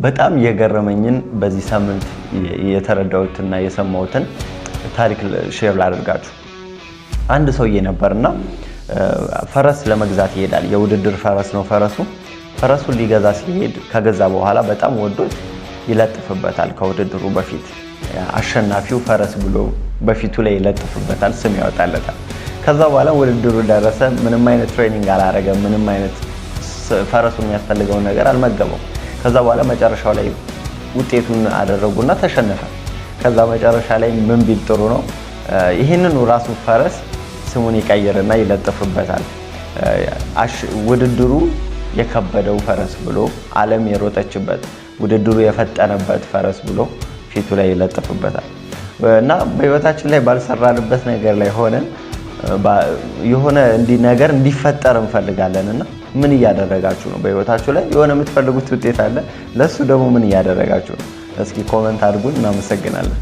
በጣም የገረመኝን በዚህ ሳምንት የተረዳሁትና የሰማሁትን ታሪክ ሼር ላደርጋችሁ። አንድ ሰውዬ ነበርና ፈረስ ለመግዛት ይሄዳል። የውድድር ፈረስ ነው ፈረሱ። ፈረሱን ሊገዛ ሲሄድ ከገዛ በኋላ በጣም ወዶት ይለጥፍበታል። ከውድድሩ በፊት አሸናፊው ፈረስ ብሎ በፊቱ ላይ ይለጥፍበታል፣ ስም ያወጣለታል። ከዛ በኋላ ውድድሩ ደረሰ። ምንም አይነት ትሬኒንግ አላረገም። ምንም አይነት ፈረሱን የሚያስፈልገውን ነገር አልመገበው። ከዛ በኋላ መጨረሻው ላይ ውጤቱን አደረጉና ተሸነፈ። ከዛ መጨረሻ ላይ ምን ቢል ጥሩ ነው? ይህንኑ ራሱ ፈረስ ስሙን ይቀይርና ይለጥፍበታል። ውድድሩ የከበደው ፈረስ ብሎ፣ ዓለም የሮጠችበት ውድድሩ የፈጠነበት ፈረስ ብሎ ፊቱ ላይ ይለጥፍበታል። እና በህይወታችን ላይ ባልሰራንበት ነገር ላይ ሆነን የሆነ ነገር እንዲፈጠር እንፈልጋለንና ምን እያደረጋችሁ ነው? በህይወታችሁ ላይ የሆነ የምትፈልጉት ውጤት አለ። ለሱ ደግሞ ምን እያደረጋችሁ ነው? እስኪ ኮሜንት አድርጉን። እናመሰግናለን።